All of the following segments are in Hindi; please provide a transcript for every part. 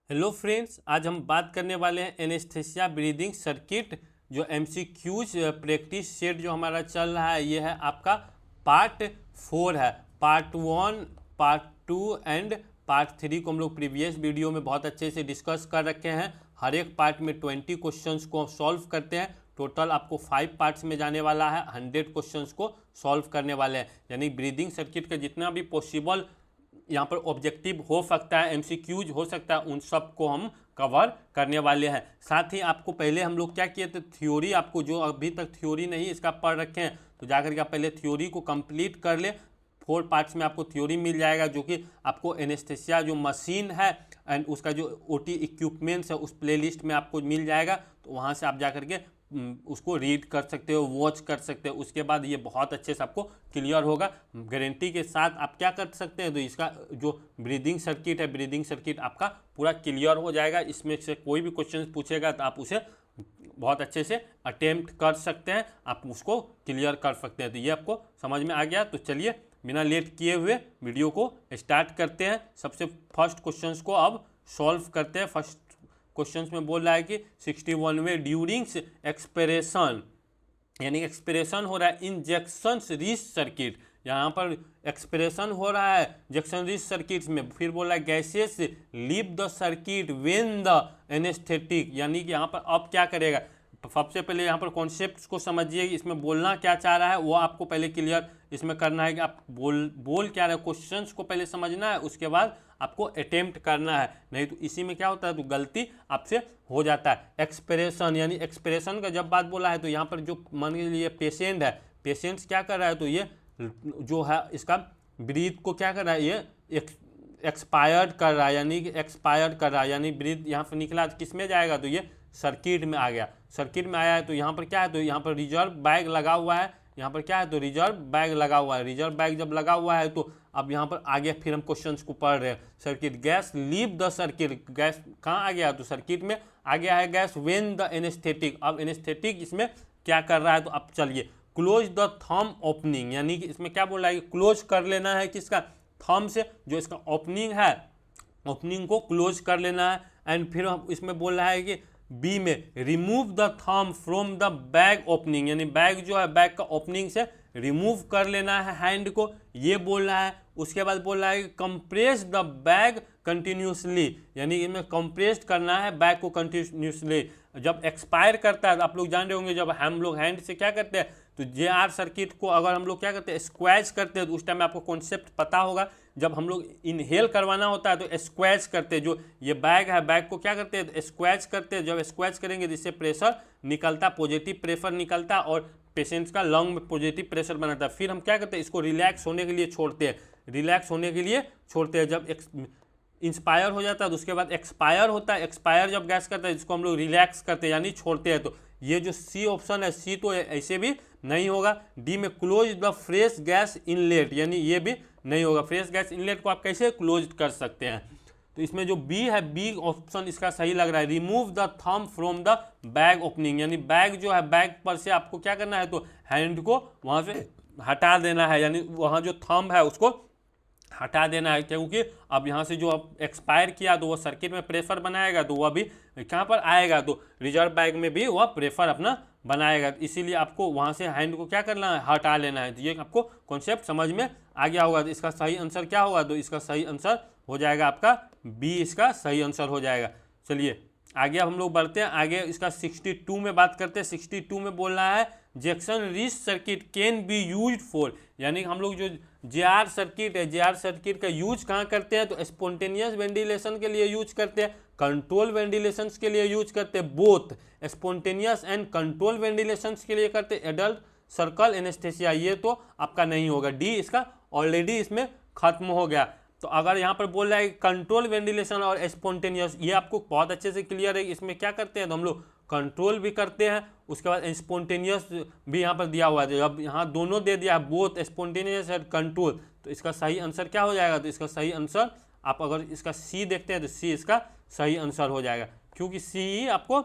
हेलो फ्रेंड्स, आज हम बात करने वाले हैं एनेस्थेसिया ब्रीदिंग सर्किट। जो एमसीक्यूज प्रैक्टिस सेट जो हमारा चल रहा है, ये है आपका पार्ट 4 है। पार्ट 1, पार्ट 2 एंड पार्ट 3 को हम लोग प्रीवियस वीडियो में बहुत अच्छे से डिस्कस कर रखे हैं। हर एक पार्ट में 20 क्वेश्चंस को सॉल्व करते हैं। टोटल आपको 5 पार्ट्स में जाने वाला है, 100 क्वेश्चंस को सॉल्व करने वाले हैं। यानी ब्रीदिंग सर्किट का जितना भी पॉसिबल यहाँ पर ऑब्जेक्टिव हो सकता है, एमसीक्यूज हो सकता है, उन सब को हम कवर करने वाले हैं। साथ ही आपको पहले हम लोग क्या किए थे, थ्योरी, आपको जो अभी तक थ्योरी नहीं इसका पढ़ रखे हैं तो जाकर के आप पहले थ्योरी को कंप्लीट कर ले। 4 पार्ट्स में आपको थ्योरी मिल जाएगा, जो कि आपको एनेस्थेसिया जो मशीन है एंड उसका जो ओटी इक्विपमेंट्स है उस प्लेलिस्ट में आपको मिल जाएगा। तो वहाँ से आप जाकर के उसको रीड कर सकते हो, वॉच कर सकते हो। उसके बाद ये बहुत अच्छे से आपको क्लियर होगा, गारंटी के साथ। आप क्या कर सकते हैं, तो इसका जो ब्रीदिंग सर्किट है, ब्रीदिंग सर्किट आपका पूरा क्लियर हो जाएगा। इसमें से कोई भी क्वेश्चन पूछेगा तो आप उसे बहुत अच्छे से अटेम्प्ट कर सकते हैं, आप उसको क्लियर कर सकते हैं। तो ये आपको समझ में आ गया। तो चलिए बिना लेट किए हुए वीडियो को स्टार्ट करते हैं। सबसे फर्स्ट क्वेश्चन को अब सॉल्व करते हैं। फर्स्ट क्वेश्चंस में बोल रहा है कि 61वें ड्यूरिंग्स एक्सप्रेशन, यानी एक्सप्रेशन हो रहा है इन जंक्शन रिच सर्किट। यहाँ पर एक्सप्रेशन हो रहा है जंक्शन रिच सर्किट्स में। फिर बोल रहा है gases leave the circuit when the anaesthetic, यानी कि यहाँ पर अब क्या करेगा। सबसे पहले यहाँ पर कॉन्सेप्ट्स को समझिए, इसमें बोलना क्या चाह रहा है वो आपको पहले क्लियर इसमें करना है कि आप बोल क्या रहे हैं। क्वेश्चंस को पहले समझना है, उसके बाद आपको अटेम्प्ट करना है, नहीं तो इसी में क्या होता है, तो गलती आपसे हो जाता है। एक्सप्रेशन, यानी एक्सप्रेशन का जब बात बोला है तो यहाँ पर जो मान लीजिए पेशेंट है, पेशेंट्स क्या कर रहा है, तो ये जो है इसका ब्रीथ को क्या कर रहा है, ये एक्सपायर्ड कर रहा है, यानी कि एक्सपायर्ड कर रहा है, यानी ब्रीथ यहाँ पर निकला तो किस में जाएगा, तो ये सर्किट में आ गया। सर्किट में आया है तो यहाँ पर क्या है, तो यहाँ पर रिजर्व बैग लगा हुआ है। यहाँ पर क्या है, तो रिजर्व बैग लगा हुआ है। रिजर्व बैग जब लगा हुआ है तो अब यहाँ पर आगे फिर हम क्वेश्चंस को पढ़ रहे हैं। Circuit gas leave the circuit, gas कहाँ आ गया, तो सर्किट में आ गया है गैस व्हेन द एनेस्थेटिक। अब एनेस्थेटिक इसमें क्या कर रहा है, तो अब चलिए क्लोज द थंब ओपनिंग, यानी कि इसमें क्या बोल रहा है कि क्लोज कर लेना है किसका, थंब से, जो इसका ओपनिंग है ओपनिंग को क्लोज कर लेना है। एंड फिर हम इसमें बोल रहा है कि बी में remove the thumb from the bag opening, यानी बैग जो है बैग का ओपनिंग से रिमूव कर लेना है हैंड को, ये बोल रहा है। उसके बाद बोल रहा है कि कंप्रेस द बैग कंटिन्यूसली, यानी इनमें कंप्रेस करना है बैग को कंटिन्यूसली। जब एक्सपायर करता है तो आप लोग जान रहे होंगे, जब हम लोग हैंड से क्या करते हैं, तो जेआर सर्किट को अगर हम लोग क्या करते हैं, स्क्वैच करते हैं, तो उस टाइम में आपको कॉन्सेप्ट पता होगा। जब हम लोग इनहेल करवाना होता है तो स्क्वैच करते हैं। जो ये बैग है, बैग को क्या करते हैं, तो स्क्वैच करते हैं। जब स्क्वैच करेंगे तो इससे प्रेशर निकलता, पॉजिटिव प्रेशर निकलता और पेशेंट्स का लंग में पॉजिटिव प्रेशर बनाता है। फिर हम क्या करते हैं, इसको रिलैक्स होने के लिए छोड़ते हैं, रिलैक्स होने के लिए छोड़ते हैं। जब इंस्पायर हो जाता है तो उसके बाद एक्सपायर होता है। एक्सपायर जब गैस करता है इसको हम लोग रिलैक्स करते हैं, यानी छोड़ते हैं। तो ये जो सी ऑप्शन है, सी तो ऐसे भी नहीं होगा। डी में close the fresh gas inlet, यानी ये भी नहीं होगा। फ्रेश गैस इनलेट को आप कैसे क्लोज कर सकते हैं, तो इसमें जो बी है, बी ऑप्शन इसका सही लग रहा है। Remove the thumb from the bag opening, यानी बैग जो है, बैग पर से आपको क्या करना है, तो हैंड को वहाँ से हटा देना है, यानी वहाँ जो थंब है उसको हटा देना है। क्योंकि अब यहाँ से जो अब एक्सपायर किया तो वो सर्किट में प्रेशर बनाएगा, तो वह भी कहाँ पर आएगा, तो रिजर्व बैग में भी वह प्रेशर अपना बनाएगा। इसीलिए आपको वहाँ से हैंड को क्या करना है, हटा लेना है। तो ये आपको कॉन्सेप्ट समझ में आ गया होगा। तो इसका सही आंसर क्या होगा, तो इसका सही आंसर हो जाएगा आपका बी, इसका सही आंसर हो जाएगा। चलिए आगे अब हम लोग बढ़ते हैं। आगे इसका 62 में बात करते हैं। 62 में बोल रहा है junction rich circuit can be used for, यानी हम लोग जो जेआर सर्किट है, जेआर सर्किट का यूज कहाँ करते हैं, तो स्पॉन्टेनियस वेंटिलेशन के लिए यूज करते हैं, कंट्रोल वेंटिलेशन के लिए यूज करते हैं। Both spontaneous and control ventilation के लिए करते हैं। एडल्ट सर्कल एनेस्थेसिया, ये तो आपका नहीं होगा, डी इसका ऑलरेडी इसमें खत्म हो गया। तो अगर यहाँ पर बोल रहा है कंट्रोल वेंटिलेशन और स्पॉन्टेनियस, ये आपको बहुत अच्छे से क्लियर है। इसमें क्या करते हैं, तो हम लोग कंट्रोल भी करते हैं, उसके बाद स्पॉन्टेनियस भी यहाँ पर दिया हुआ है। अब यहाँ दोनों दे दिया है, बोथ स्पॉन्टेनियस और कंट्रोल, तो इसका सही आंसर क्या हो जाएगा, तो इसका सही आंसर आप अगर इसका सी देखते हैं तो सी इसका सही आंसर हो जाएगा, क्योंकि सी ही आपको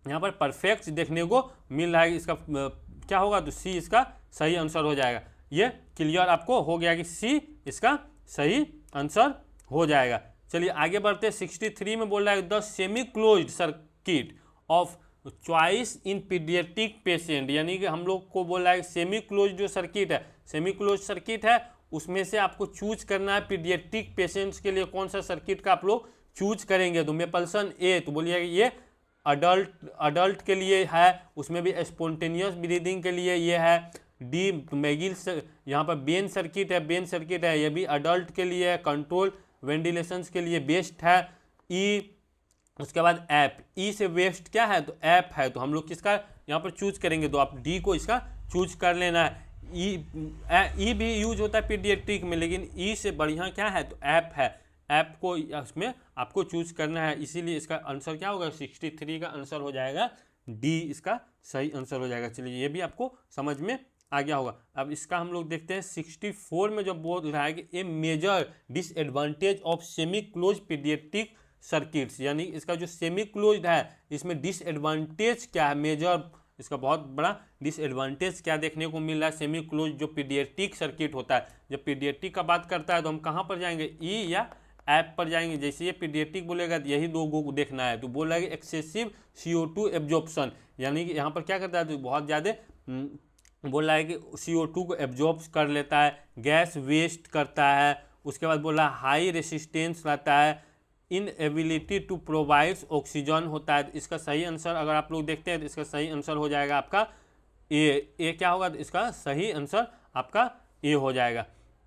यहाँ पर परफेक्ट देखने को मिल रहा है। इसका क्या होगा, तो सी इसका सही आंसर हो जाएगा। ये क्लियर आपको हो गया कि सी इसका सही आंसर हो जाएगा। चलिए आगे बढ़ते हैं। 63 में बोल रहा है the semi closed circuit of choice in paediatric patient, यानी कि हम लोग को बोल रहा है सेमी क्लोज जो सर्किट है, सेमी क्लोज सर्किट है, उसमें से आपको चूज करना है पीडियाट्रिक पेशेंट्स के लिए कौन सा सर्किट का आप लोग चूज करेंगे। तो मेपल्सन ए, तो बोलिए ये अडल्ट के लिए है, उसमें भी स्पॉन्टेनियस ब्रीदिंग के लिए ये है। डी मैगिल यहाँ पर बेन सर्किट है, बेन सर्किट है, ये भी अडल्ट के लिए है, कंट्रोल वेंटिलेशंस के लिए बेस्ट है। ई, उसके बाद ऐप, ई से वेस्ट क्या है तो ऐप है, तो हम लोग किसका यहाँ पर चूज करेंगे, तो आप डी को इसका चूज कर लेना है। ई भी यूज होता है पीडियाट्रिक में, लेकिन ई से बढ़िया क्या है तो ऐप है, ऐप को इसमें आपको चूज करना है, इसीलिए इसका आंसर क्या होगा 63 का आंसर हो जाएगा डी, इसका सही आंसर हो जाएगा। चलिए ये भी आपको समझ में आ गया होगा। अब इसका हम लोग देखते हैं 64 में जो बोल रहा है कि a major disadvantage of semi close paediatric circuits, यानी इसका जो सेमी क्लोज्ड है इसमें डिसएडवांटेज क्या है, मेजर इसका बहुत बड़ा डिसएडवांटेज क्या देखने को मिल रहा है सेमी क्लोज जो पीडियाट्रिक सर्किट होता है। जब पीडियाट्रिक का बात करता है तो हम कहाँ पर जाएंगे, ई या ऐप पर जाएंगे। जैसे ये पीडियाट्रिक बोलेगा तो यही दो को देखना है, तो बोल रहा है कि एक्सेसिव CO2 एब्जॉर्प्शन, यानी कि यहाँ पर क्या करता है तो बहुत ज़्यादा बोल रहा है कि CO2 को एब्जॉर्ब कर लेता है, गैस वेस्ट करता है। उसके बाद बोल रहा है हाई रेसिस्टेंस रहता है, इनएबिलिटी टू प्रोवाइड ऑक्सीजन होता है। इसका सही आंसर अगर आप लोग देखते हैं तो इसका सही आंसर हो जाएगा आपका ए क्या होगा तो इसका सही आंसर आपका ए हो जाएगा।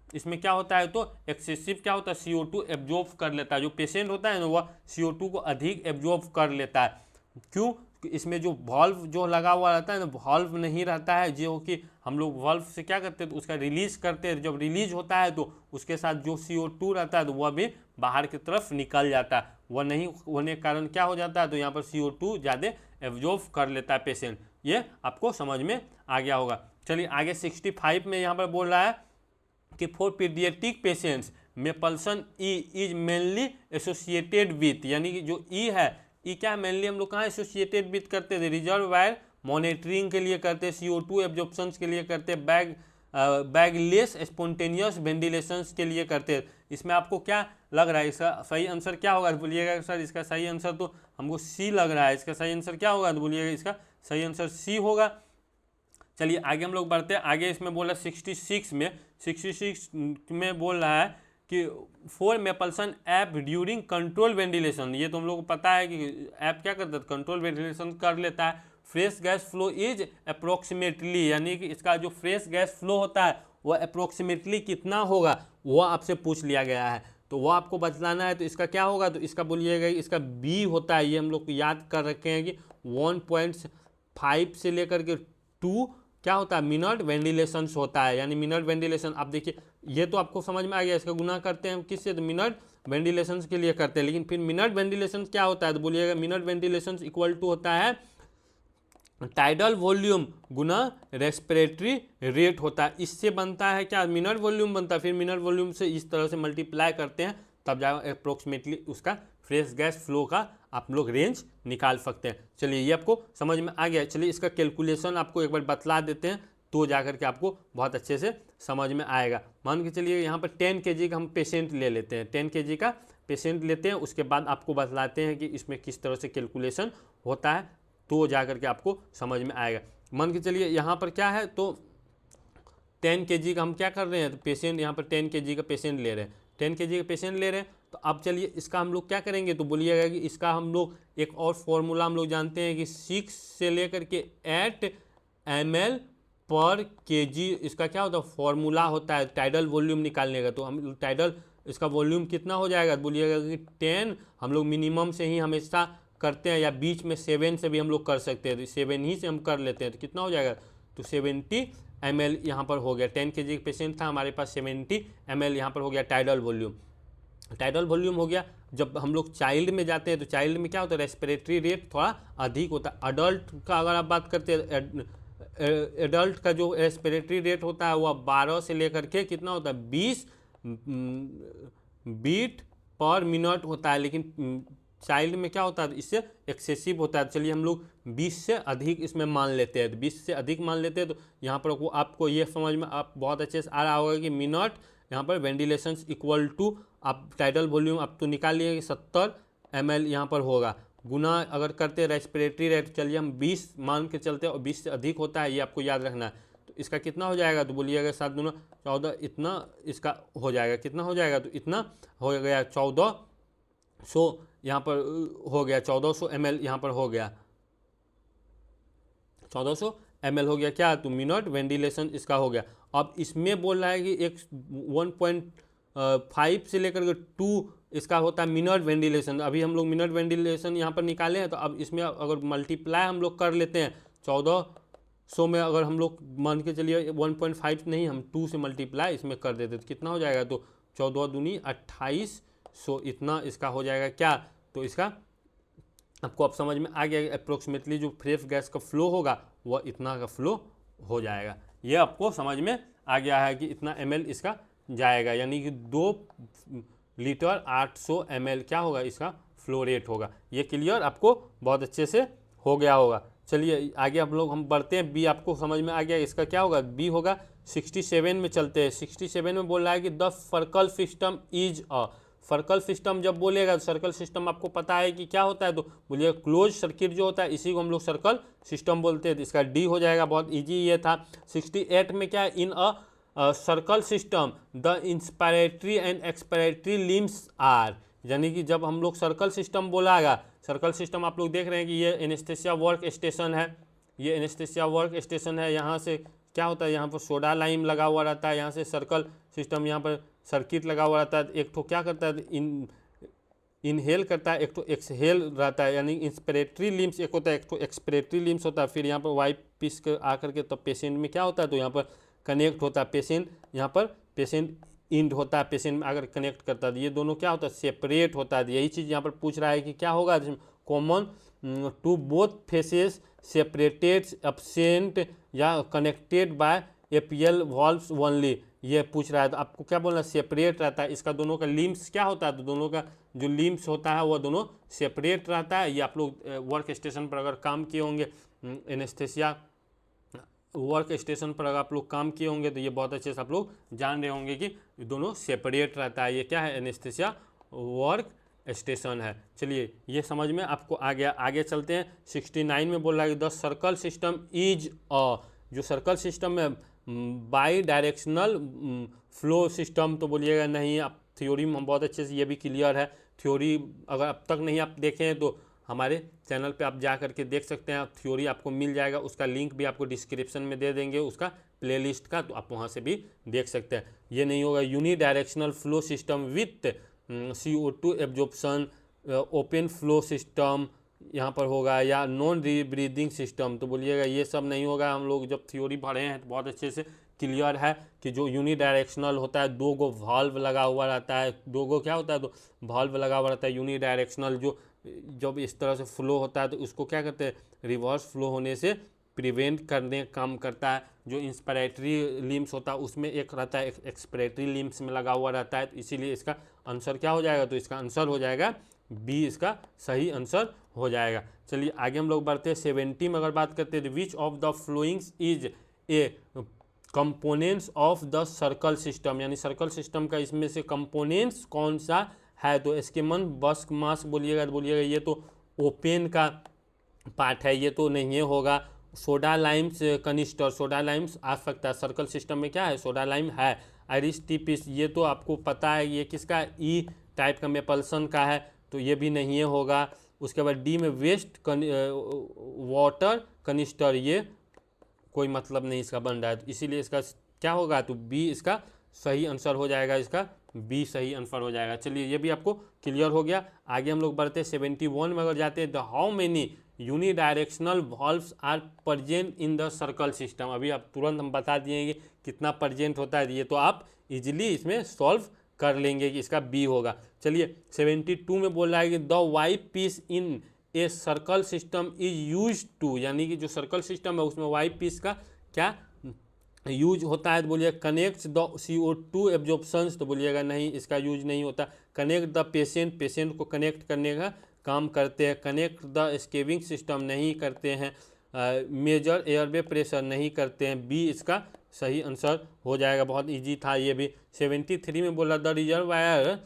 इसमें क्या होता है तो एक्सेसिव क्या होता है CO2 एब्जॉर्ब कर लेता है, जो पेशेंट होता है ना वह CO2 को अधिक एब्जॉर्ब कर लेता है। क्यों, इसमें जो वॉल्व जो लगा हुआ रहता है ना, वॉल्व नहीं रहता है, जो कि हम लोग वॉल्व से क्या करते हैं तो उसका रिलीज करते हैं, जब रिलीज होता है तो उसके साथ जो CO2 रहता है तो वह भी बाहर की तरफ निकल जाता है, वह नहीं होने के कारण क्या हो जाता है तो यहाँ पर CO2 ज़्यादा एब्जॉर्ब कर लेता है पेशेंट। ये आपको समझ में आ गया होगा। चलिए आगे 65 में यहाँ पर बोल रहा है कि for paediatric patients मेपल्सन E is mainly associated with, यानी कि जो ई है, ई क्या है मेनली हम लोग कहाँ एसोसिएटेड विथ करते थे, रिजर्वायर मॉनिटरिंग के लिए करते, CO2 एब्जॉर्प्शन के लिए करते, बैगलेस स्पॉन्टेनियस वेंटिलेशंस के लिए करते। इसमें आपको क्या लग रहा है इसका सही आंसर क्या होगा तो बोलिएगा सर इसका सही आंसर तो हमको सी लग रहा है, इसका सही आंसर क्या होगा तो बोलिएगा इसका सही आंसर सी होगा। चलिए आगे हम लोग बढ़ते हैं। आगे इसमें बोला 66 में बोल रहा है कि for मेपल्सन app during control ventilation, ये तो हम लोग को पता है कि ऐप क्या करता है कंट्रोल वेंटिलेशन कर लेता है। Fresh gas flow is approximately, यानी कि इसका जो फ्रेश गैस फ्लो होता है वह अप्रोक्सीमेटली कितना होगा वह आपसे पूछ लिया गया है, तो वह आपको बतलाना है। तो इसका क्या होगा तो इसका बोलिएगा इसका बी होता है, ये हम लोग याद कर रखे हैं कि 1.5 से लेकर के 2 क्या होता है मिनट वेंटिलेशंस होता है, यानी मिनट वेंटिलेशन। आप देखिए ये तो आपको समझ में आ गया, इसका गुना करते हैं हम किससे तो मिनट वेंटिलेशंस के लिए करते हैं, लेकिन फिर मिनट वेंटिलेशन क्या होता है तो बोलिएगा मिनट वेंटिलेशन इक्वल टू होता है टाइडल वॉल्यूम गुना रेस्पिरेटरी रेट होता है। इससे बनता है क्या मिनट वॉल्यूम बनता है, फिर मिनट वॉल्यूम से इस तरह से मल्टीप्लाई करते हैं तब जाकर अप्रोक्सीमेटली उसका फ्रेश गैस फ्लो का आप लोग रेंज निकाल सकते हैं। चलिए ये आपको समझ में आ गया। चलिए इसका कैलकुलेशन आपको एक बार बतला देते हैं तो जाकर के आपको बहुत अच्छे से समझ में आएगा। मान के चलिए यहाँ पर 10 kg का हम पेशेंट ले लेते हैं, 10 kg का पेशेंट लेते हैं, उसके बाद आपको बतलाते हैं कि इसमें किस तरह से कैलकुलेशन होता है तो जाकर के आपको समझ में आएगा। मान के चलिए यहाँ पर क्या है तो 10 kg का हम क्या कर रहे हैं तो पेशेंट यहाँ पर 10 kg का पेशेंट ले रहे हैं, 10 kg का पेशेंट ले रहे हैं। तो अब चलिए इसका हम लोग क्या करेंगे तो बोलिएगा कि इसका हम लोग एक और फॉर्मूला हम लोग जानते हैं कि 6 से लेकर के 8 ml पर kg इसका क्या होता है फॉर्मूला होता है टाइडल वॉल्यूम निकालने का। तो हम टाइडल इसका वॉल्यूम कितना हो जाएगा बोलिएगा कि 10 हम लोग मिनिमम से ही हमेशा करते हैं, या बीच में 7 से भी हम लोग कर सकते हैं, तो 7 ही से हम कर लेते हैं। तो कितना हो जाएगा तो 70 ml यहाँ पर हो गया, 10 kg पेशेंट था हमारे पास 70 ml यहाँ पर हो गया टाइडल वॉल्यूम। टाइडल वॉल्यूम हो गया। जब हम लोग चाइल्ड में जाते हैं तो चाइल्ड में क्या होता है रेस्पिरेटरी रेट थोड़ा अधिक होता है। अडल्ट का अगर आप बात करते हैं एडल्ट का जो रेस्पिरेटरी रेट होता है वह 12 से लेकर के कितना होता है 20 बीट पर मिनट होता है, लेकिन चाइल्ड में क्या होता है इससे एक्सेसिव होता है। चलिए हम लोग 20 से अधिक इसमें मान लेते हैं, तो 20 से अधिक मान लेते हैं तो यहाँ पर आपको ये समझ में आप बहुत अच्छे से आ रहा होगा कि मिनट यहाँ पर वेंटिलेशन इक्वल टू, आप टाइडल वॉल्यूम आप तो निकाल लिए कि 70 ml यहाँ पर होगा, गुना अगर करते हैं रेस्पिरेटरी रेट, चलिए हम 20 मान के चलते हैं और 20 से अधिक होता है, ये आपको याद रखना है। तो इसका कितना हो जाएगा, तो बोलिएगा 7 दूना 14, इतना इसका हो जाएगा, कितना हो जाएगा, तो इतना हो गया 1400 यहाँ पर हो गया, 1400 ml यहाँ पर हो गया, 1400 ml हो गया क्या, तो मिनट वेंटिलेशन इसका हो गया। अब इसमें बोल रहा है कि एक 1.5 से लेकर के 2 इसका होता है मिनट वेंटिलेशन। अभी हम लोग मिनट वेंटिलेशन यहाँ पर निकाले हैं, तो अब इसमें अगर मल्टीप्लाई हम लोग कर लेते हैं 1400 में, अगर हम लोग मान के चलिए 1.5 नहीं, हम 2 से मल्टीप्लाई इसमें कर देते तो कितना हो जाएगा, तो 14 दूनी 2800 इतना इसका हो जाएगा क्या, तो इसका आपको अब समझ में आ गया अप्रोक्सीमेटली जो फ्रेश गैस का फ्लो होगा वह इतना का फ्लो हो जाएगा। ये आपको समझ में आ गया है कि इतना ml इसका जाएगा, यानी कि 2 लीटर 800 ml क्या होगा, इसका फ्लो रेट होगा। ये क्लियर आपको बहुत अच्छे से हो गया होगा। चलिए आगे हम बढ़ते हैं, बी आपको समझ में आ गया, इसका क्या होगा, बी होगा 67 में चलते हैं। 67 में बोल रहा है कि the circle system is a, circle system जब बोलेगा तो सर्कल सिस्टम आपको पता है कि क्या होता है, तो बोलिए क्लोज सर्किट जो होता है इसी को हम लोग सर्कल सिस्टम बोलते हैं, तो इसका डी हो जाएगा, बहुत इजी ये था। 68 में क्या है, in a circle system the inspiratory and expiratory limbs are, यानी कि जब हम लोग सर्कल सिस्टम बोलागा, सर्कल सिस्टम आप लोग देख रहे हैं कि ये एनेस्थीसिया वर्क स्टेशन है, ये एनेस्थीसिया वर्क स्टेशन है, यहाँ से क्या होता है, यहाँ पर सोडा लाइम लगा हुआ रहता है, यहाँ से सर्कल सिस्टम यहाँ पर सर्किट लगा हुआ रहता है, एक तो क्या करता है इनहेल करता है, एक तो एक्सहेल रहता है, यानी इंस्पिरेटरी लिम्स एक होता है, एक तो एक्सपिरेटरी लिम्स होता है। फिर यहाँ पर वाइप पीस कर आकर के तब पेशेंट में क्या होता है, तो यहाँ पर कनेक्ट होता है, पेशेंट यहाँ पर पेशेंट इंड होता है, पेशेंट में अगर कनेक्ट करता है, ये दोनों क्या होता है, सेपरेट होता है। यही चीज़ यहाँ पर पूछ रहा है कि क्या होगा, common to both phases separated absent या connected by APL valves only, ये पूछ रहा है। तो आपको क्या बोलना, सेपरेट रहता है, इसका दोनों का लिम्स क्या होता है, तो दोनों का जो लिम्स होता है वह दोनों सेपरेट रहता है। ये आप लोग वर्क स्टेशन पर अगर काम किए होंगे, एनेस्थीसिया वर्क स्टेशन पर अगर आप लोग काम किए होंगे तो ये बहुत अच्छे से आप लोग जान रहे होंगे कि दोनों सेपरेट रहता है। ये क्या है, एनेस्थीसिया वर्क स्टेशन है। चलिए ये समझ में आपको आ गया, आगे चलते हैं। 69 में बोल रहा है कि the circle system is a, जो सर्कल सिस्टम में बाई डायरेक्शनल फ्लो सिस्टम, तो बोलिएगा नहीं, आप थ्योरी में बहुत अच्छे से ये भी क्लियर है। थ्योरी अगर अब तक नहीं आप देखें तो हमारे चैनल पे आप जा करके देख सकते हैं, थ्योरी आपको मिल जाएगा, उसका लिंक भी आपको डिस्क्रिप्शन में दे देंगे उसका प्लेलिस्ट का, तो आप वहाँ से भी देख सकते हैं। ये नहीं होगा unidirectional flow system with CO2 absorption, open flow system यहाँ पर होगा, या नॉन ब्रीदिंग सिस्टम, तो बोलिएगा ये सब नहीं होगा। हम लोग जब थ्योरी पढ़े हैं तो बहुत अच्छे से क्लियर है कि जो यूनि डायरेक्शनल होता है, 2 गो वाल्व लगा हुआ रहता है, 2 गो क्या होता है, तो वाल्व लगा हुआ रहता है। यूनि डायरेक्शनल जो जब इस तरह से फ्लो होता है तो उसको क्या कहते हैं, रिवर्स फ्लो होने से प्रिवेंट करने काम करता है। जो इंस्पिरेटरी लिम्स होता है उसमें एक रहता है, एक्सपिरेटरी लिम्स में लगा हुआ रहता है, तो इसीलिए इसका आंसर क्या हो जाएगा, तो इसका आंसर हो जाएगा बी, इसका सही आंसर हो जाएगा। चलिए आगे हम लोग बढ़ते हैं। 70 में अगर बात करते हैं, तो which of the followings is a components of the circle system, यानी सर्कल सिस्टम का इसमें से कंपोनेंट्स कौन सा है, तो एस्केमन बस्क मास बोलिएगा, तो बोलिएगा ये तो ओपन का पार्ट है, ये तो नहीं होगा। Soda limes canister, soda limes आ सकता है, सर्कल सिस्टम में क्या है, सोडा लाइम है। आइरिस्टिपिस, ये तो आपको पता है, ये किसका, ई टाइप का मेपल्सन का है, तो ये भी नहीं होगा। उसके बाद डी में वेस्ट वाटर कनिस्टर, ये कोई मतलब नहीं इसका बन रहा है, तो इसीलिए इसका क्या होगा, तो बी इसका सही आंसर हो जाएगा, इसका बी सही आंसर हो जाएगा। चलिए ये भी आपको क्लियर हो गया। आगे हम लोग बढ़ते हैं 71 में अगर जाते हैं, the how many unidirectional valves are present in the circle system, अभी आप तुरंत हम बता दिए कि कितना प्रेजेंट होता है, ये तो आप इजीली इसमें सॉल्व कर लेंगे कि इसका बी होगा। चलिए 72 में बोल रहा है कि the Y piece in a circle system is use to, यानी कि जो सर्कल सिस्टम है उसमें वाइप पीस का क्या यूज होता है, तो बोलिए कनेक्ट द CO2 एब्जॉर्प्शंस, तो बोलिएगा नहीं, इसका यूज नहीं होता। कनेक्ट द पेशेंट, पेशेंट को कनेक्ट करने का काम करते हैं। कनेक्ट द स्केविंग सिस्टम नहीं करते हैं। मेजर एयरवे प्रेशर नहीं करते हैं, बी इसका सही आंसर हो जाएगा। बहुत इजी था ये भी। 73 में बोला the reservoir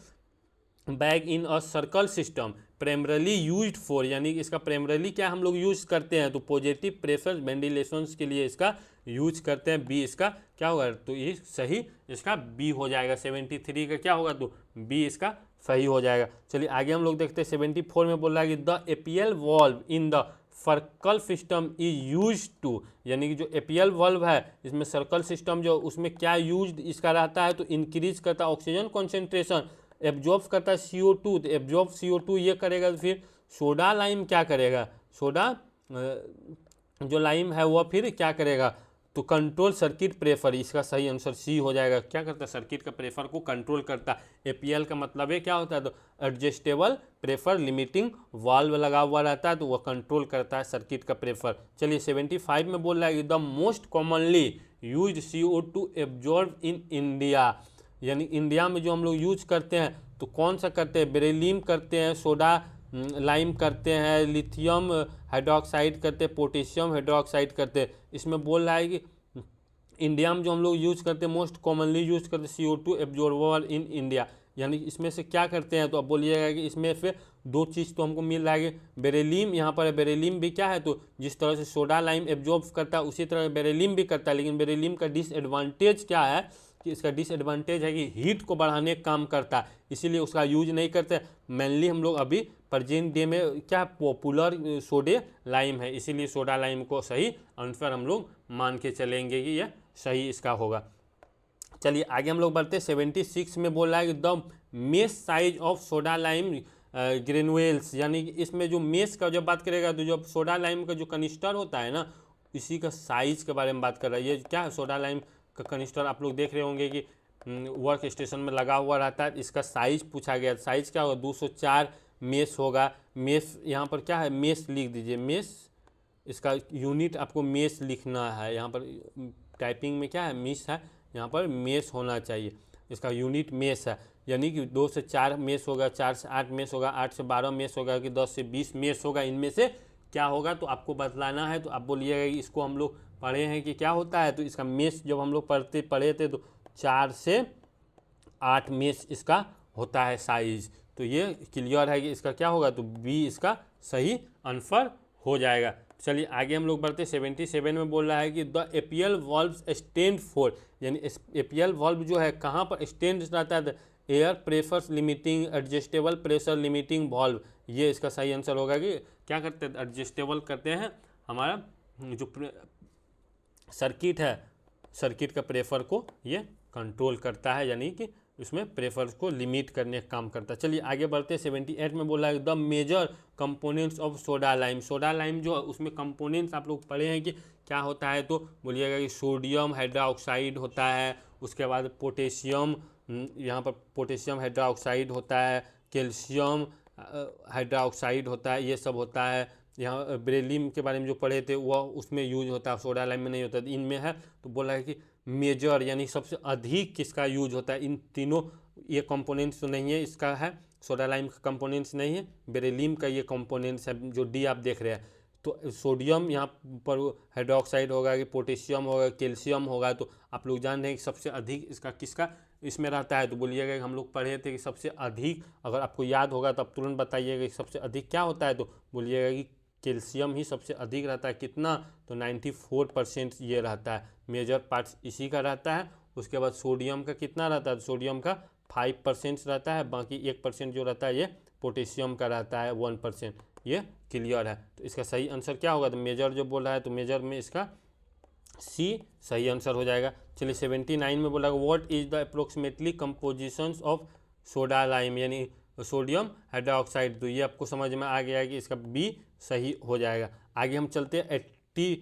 bag in a circle system primarily used for, यानी कि इसका प्राइमरली क्या हम लोग यूज करते हैं, तो पॉजिटिव प्रेशर वेंटिलेशन के लिए इसका यूज करते हैं। बी इसका क्या होगा, तो ये सही इसका बी हो जाएगा। 73 का क्या होगा, तो बी इसका सही हो जाएगा। चलिए आगे हम लोग देखते हैं। 74 में बोल रहा है कि the APL valve in the circle system is use to, यानी कि जो एपीएल वॉल्व है इसमें सर्कल सिस्टम जो उसमें क्या यूज इसका रहता है, तो इंक्रीज करता है ऑक्सीजन कॉन्सेंट्रेशन, एब्जॉर्ब करता है CO2, तो एब्जॉर्ब CO2 ये करेगा, तो फिर सोडा लाइम क्या करेगा, सोडा जो लाइम है वह फिर क्या करेगा, तो कंट्रोल सर्किट प्रेफर, इसका सही आंसर सी हो जाएगा। क्या करता है, सर्किट का प्रेफर को कंट्रोल करता है। एपीएल का मतलब है क्या होता है, तो एडजस्टेबल प्रेफर लिमिटिंग वाल्व लगा हुआ रहता है, तो वह कंट्रोल करता है सर्किट का प्रेफर। चलिए 75 में बोल रहा है कि the most commonly use CO2 absorb in India, यानी इंडिया में जो हम लोग यूज करते हैं तो कौन सा करते हैं, बेरिलियम करते हैं, सोडा लाइम करते हैं, लिथियम हाइड्रोक्साइड करते हैं, पोटेशियम हाइड्रोक्साइड करते हैं। इसमें बोल रहा है कि इंडिया में जो हम लोग यूज करते हैं मोस्ट कॉमनली यूज करते हैं CO2 एब्जॉर्बर इन इंडिया, यानी इसमें से क्या करते हैं, तो अब बोलिएगा कि इसमें से दो चीज़ तो हमको मिल रहा है। बेरिलियम यहाँ पर है, बेरिलियम भी क्या है, तो जिस तरह से सोडा लाइम एब्जॉर्ब करता है उसी तरह बेरिलियम भी करता है, लेकिन बेरिलियम का डिसएडवांटेज क्या है कि इसका डिसएडवांटेज है कि हीट को बढ़ाने का काम करता है, इसीलिए उसका यूज नहीं करते। मेनली हम लोग अभी प्रेजेंट डे में क्या पॉपुलर सोडे लाइम है, इसीलिए सोडा लाइम को सही आंसर हम लोग मान के चलेंगे कि यह सही इसका होगा। चलिए आगे हम लोग बढ़ते हैं। 76 में बोल रहा है कि the mesh size of soda lime granules, यानी कि इसमें जो मेश का जब बात करेगा तो जब सोडा लाइम का जो कनिस्टर होता है ना, इसी का साइज के बारे में बात कर रहा है। ये क्या है, सोडा लाइम का कनिस्टर आप लोग देख रहे होंगे कि वर्क स्टेशन में लगा हुआ रहता है। इसका साइज पूछा गया, साइज क्या होगा, 204 मेश होगा। मेश यहाँ पर क्या है, मेश लिख दीजिए, मेश इसका यूनिट आपको मेश लिखना है। यहाँ पर टाइपिंग में क्या है, मिस है, यहाँ पर मेश होना चाहिए। इसका यूनिट मेश है, यानी कि 2 से 4 मेश होगा, 4 से 8 मेश होगा, 8 से 12 मेश होगा, कि 10 से 20 मेश होगा। इनमें से क्या होगा तो आपको बतलाना है। तो आप बोलिएगा कि इसको हम लोग पढ़े हैं कि क्या होता है, तो इसका मेश जब हम लोग पढ़े थे तो 4 से 8 मेश इसका होता है साइज। तो ये क्लियर है कि इसका क्या होगा, तो बी इसका सही आंसर हो जाएगा। चलिए आगे हम लोग बढ़ते। 77 में बोल रहा है कि the APL valve stand for, यानी एपीएल वॉल्व जो है कहाँ पर स्टैंड रहता है, air pressure limiting adjustable pressure limiting valve. ये इसका सही आंसर होगा कि क्या करते हैं, एडजस्टेबल करते हैं, हमारा जो सर्किट है, सर्किट का प्रेशर को ये कंट्रोल करता है, यानी कि उसमें प्रेशर को लिमिट करने का काम करता है। चलिए आगे बढ़ते हैं। 78 में बोला है the major components of soda lime. Soda lime जो उसमें कंपोनेंट्स आप लोग पढ़े हैं कि क्या होता है, तो बोलिएगा कि सोडियम हाइड्रोक्साइड होता है, उसके बाद पोटेशियम, यहाँ पर पोटेशियम हाइड्रोक्साइड होता है, कैल्शियम हाइड्रोक्साइड होता है, ये सब होता है। यहाँ बेरिलियम के बारे में जो पढ़े थे वह उसमें यूज होता है, सोडा लाइम में नहीं होता, इनमें है। तो बोला है कि मेजर यानी सबसे अधिक किसका यूज होता है, इन तीनों, ये कंपोनेंट्स तो नहीं है, इसका है सोडा लाइम का कंपोनेंट्स नहीं है, बेरिलियम का ये कंपोनेंट्स है जो डी आप देख रहे हैं। तो सोडियम यहाँ पर हाइड्रोक्साइड होगा, कि पोटेशियम होगा, कैल्शियम होगा। तो आप लोग जान रहे हैं कि सबसे अधिक इसका किसका इसमें रहता है, तो बोलिएगा कि हम लोग पढ़े थे कि सबसे अधिक, अगर आपको याद होगा तो आप तुरंत बताइएगा कि सबसे अधिक क्या होता है, तो बोलिएगा कि कैल्शियम ही सबसे अधिक रहता है। कितना, तो 94% ये रहता है, मेजर पार्ट्स इसी का रहता है। उसके बाद सोडियम का कितना रहता है, तो सोडियम का 5% रहता है, बाकी 1% जो रहता है ये पोटेशियम का रहता है 1%। ये क्लियर है, तो इसका सही आंसर क्या होगा, तो मेजर जो बोल रहा है तो मेजर में इसका सी सही आंसर हो जाएगा। चलिए 79 में बोला what is the approximately composition of soda lime, यानी सोडियम हाइड्रोक्साइड। तो ये आपको समझ में आ गया है कि इसका बी सही हो जाएगा। आगे हम चलते हैं 80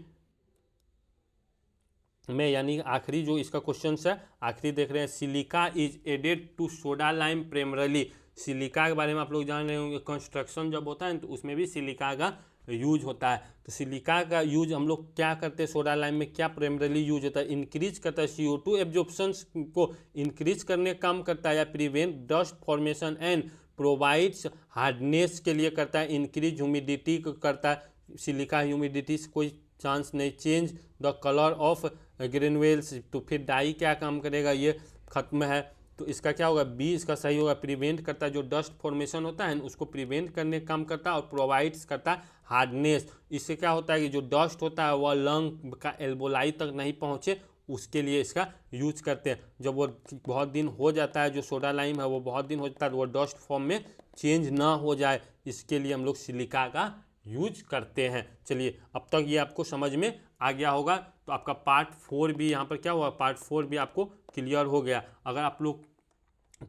में, यानी आखिरी जो इसका क्वेश्चन है, आखिरी देख रहे हैं। Silica is added to soda lime primarily. Silica के बारे में आप लोग जान रहे होंगे, कंस्ट्रक्शन जब होता है तो उसमें भी सिलिका का यूज होता है। तो सिलिका का यूज हम लोग क्या करते हैं, सोडा लाइम में क्या प्राइमरली यूज होता है, इंक्रीज करता है CO2 एब्जॉर्प्शन को इंक्रीज करने का काम करता है, या prevent dust formation and provides hardness के लिए करता है, इंक्रीज ह्यूमिडिटी को करता है। सिलिका ह्यूमिडिटी से कोई चांस नहीं, चेंज द कलर ऑफ ग्रेनुएल्स, तो फिर डाई क्या काम करेगा, ये खत्म है, तो इसका क्या होगा, बी इसका सही होगा। प्रिवेंट करता है, जो डस्ट फॉर्मेशन होता है उसको प्रिवेंट करने का काम करता है, और प्रोवाइड्स करता है हार्डनेस। इससे क्या होता है कि जो डस्ट होता है वह लंग का एल्बोलाई तक नहीं पहुँचे, उसके लिए इसका यूज करते हैं। जब वो बहुत दिन हो जाता है, जो सोडा लाइम है वो बहुत दिन हो जाता है, तो वो डस्ट फॉर्म में चेंज ना हो जाए, इसके लिए हम लोग सिलिका का यूज करते हैं। चलिए, अब तक ये आपको समझ में आ गया होगा, तो आपका पार्ट 4 भी यहाँ पर क्या हुआ, पार्ट 4 भी आपको क्लियर हो गया। अगर आप लोग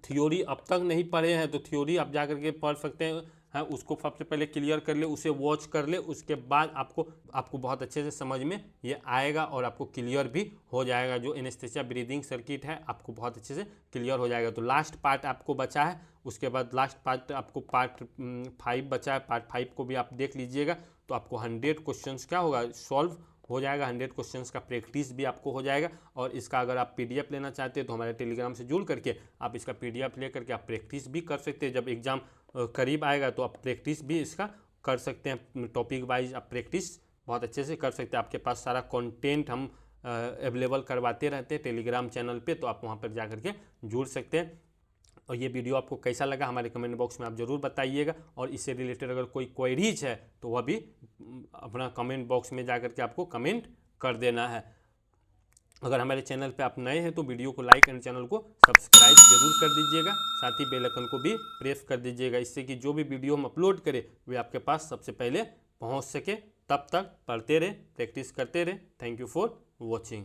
थ्योरी अब तक नहीं पढ़े हैं तो थ्योरी आप जा करके पढ़ सकते हैं, उसको सबसे पहले क्लियर कर ले, उसे वॉच कर ले, उसके बाद आपको बहुत अच्छे से समझ में ये आएगा और आपको क्लियर भी हो जाएगा। जो एनेस्थीसिया ब्रीदिंग सर्किट है आपको बहुत अच्छे से क्लियर हो जाएगा। तो लास्ट पार्ट आपको बचा है, उसके बाद लास्ट पार्ट आपको पार्ट 5 बचा है। पार्ट 5 को भी आप देख लीजिएगा, तो आपको 100 क्वेश्चंस क्या होगा, सॉल्व हो जाएगा। 100 क्वेश्चंस का प्रैक्टिस भी आपको हो जाएगा। और इसका अगर आप पीडीएफ लेना चाहते हैं तो हमारे टेलीग्राम से जुड़ करके आप इसका पीडीएफ ले करके आप प्रैक्टिस भी कर सकते हैं। जब एग्ज़ाम करीब आएगा तो आप प्रैक्टिस भी इसका कर सकते हैं, टॉपिक वाइज आप प्रैक्टिस बहुत अच्छे से कर सकते हैं। आपके पास सारा कंटेंट हम अवेलेबल करवाते रहते हैं टेलीग्राम चैनल पे, तो आप वहाँ पर जा करके जुड़ सकते हैं। और ये वीडियो आपको कैसा लगा हमारे कमेंट बॉक्स में आप ज़रूर बताइएगा। और इससे रिलेटेड अगर कोई क्वेरीज है तो वह भी अपना कमेंट बॉक्स में जा करके आपको कमेंट कर देना है। अगर हमारे चैनल पे आप नए हैं तो वीडियो को लाइक एंड चैनल को सब्सक्राइब जरूर कर दीजिएगा, साथ ही बेल आइकन को भी प्रेस कर दीजिएगा, इससे कि जो भी वीडियो हम अपलोड करें वे आपके पास सबसे पहले पहुंच सके। तब तक पढ़ते रहे, प्रैक्टिस करते रहे। Thank you for watching.